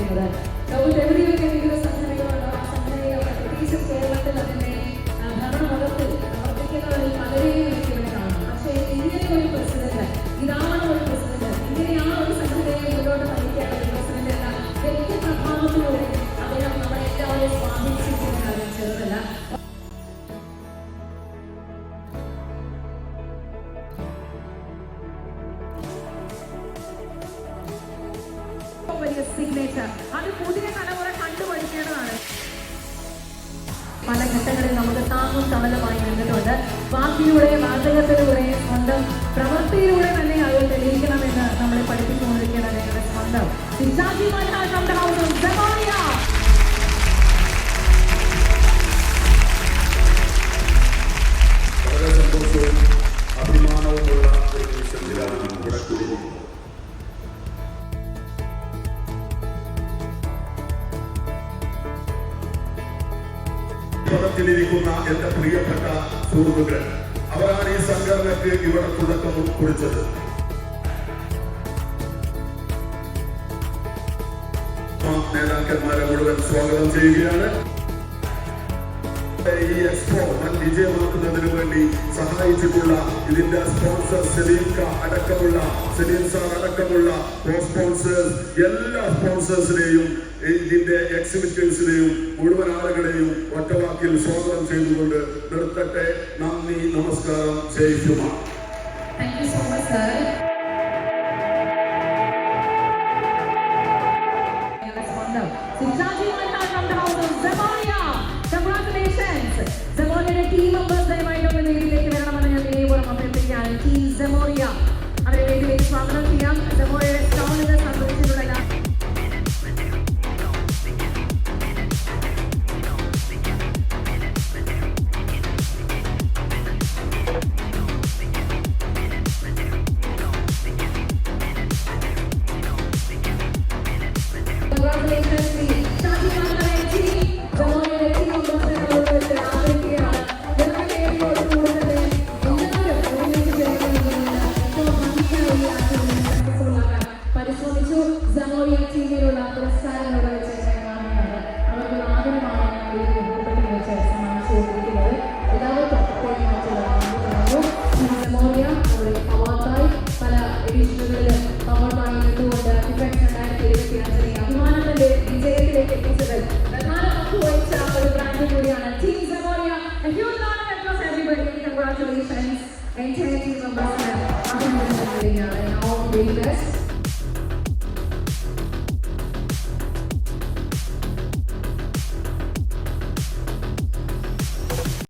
പറയുന്നത്. ലോകത്ത് എവിടെയൊക്കെ വിവിധ സംഘടനകളുണ്ടോ ആ സംഘടനയൊക്കെ പ്രത്യേകിച്ചും കേരളത്തിൽ അതിന്റെ ഭരണമുഖത്തിൽ പ്രവർത്തിക്കുന്നവരിൽ പലരെയും എനിക്ക് ഇവിടെ കാണാം. പക്ഷേ ഇങ്ങനെ ഒരു പ്രസിഡന്റ്, ഇതാണ് ഒരു പ്രസിഡന്റ്, ഇങ്ങനെയാണ് ഒരു സംഘടനയെ മുന്നോട്ട് നയിക്കാൻ ഒരു പ്രസിഡന്റ് എന്ന വ്യക്തിപ്രഭാവത്തിലൂടെ അദ്ദേഹം നമ്മളെ എല്ലാവരെയും സ്വാധീനിച്ചിരിക്കുന്ന കാര്യം ചെറുതല്ല. സിഗ്നേച്ചർ അത് പുതിയ തലമുറ കണ്ടുപഠിക്കേണ്ടതാണ്. പല ഘട്ടങ്ങളിൽ നമുക്ക് താങ്ങും തണലുമായി നിന്നിട്ടുണ്ട്. വാക്കിലൂടെ, വാചകത്തിലൂടെ, സ്വന്തം പ്രവൃത്തിയിലൂടെ തന്നെ അത് തെളിയിക്കണമെന്ന് നമ്മളെ പഠിപ്പിച്ചുകൊണ്ടിരിക്കുന്ന ഞങ്ങളുടെ സ്വന്തം വളരെ സന്തോഷവും അഭിമാനവുമുള്ള ഒരു നിമിഷത്തിലാണ് ഇവിടെ കൂടിയിരിക്കുന്നത്. ിരിക്കുന്ന എന്റെ പ്രിയപ്പെട്ട സുഹൃത്തുക്കൾ, അവരാണ് ഈ സംഘടനയ്ക്ക് ഇവിടെ തുടക്കം കുറിച്ചത്. നേതാക്കന്മാരെ മുഴുവൻ സ്വാഗതം ചെയ്യുകയാണ്. ഈ എക്സ്പോ വൻ വിജയമാക്കുന്നതിന് വേണ്ടി സഹായിച്ചിട്ടുള്ള ഇതിന്റെ സ്പോൺസർ സലീം സാർ അടക്കമുള്ള സ്പോൺസേഴ്സ്, എല്ലാ സ്പോൺസേഴ്സിനെയും ഇതിന്റെ എക്സിബിറ്റേഴ്സിനെയും മുഴുവൻ ആളുകളെയും ഒറ്റവാക്കിൽ സ്വാഗതം ചെയ്തുകൊണ്ട് നിർത്തട്ടെ. നന്ദി, നമസ്കാരം, ജയ് ടീം മെമ്പേഴ്സ് ദയവായിട്ടൊന്ന് വേദിയിലേക്ക് വരണമെന്ന് ഞാൻ വിനയപൂർവ്വം അഭ്യർത്ഥിക്കുകയാണ്. ടീം സെമോറിയ അവരെ വേദിയിലേക്ക് സ്വാഗതം ചെയ്യാം. സെമോറിയയുടെ സ്റ്റോണിന് സംബന്ധിച്ചിട്ടുള്ള entire team members and all the best.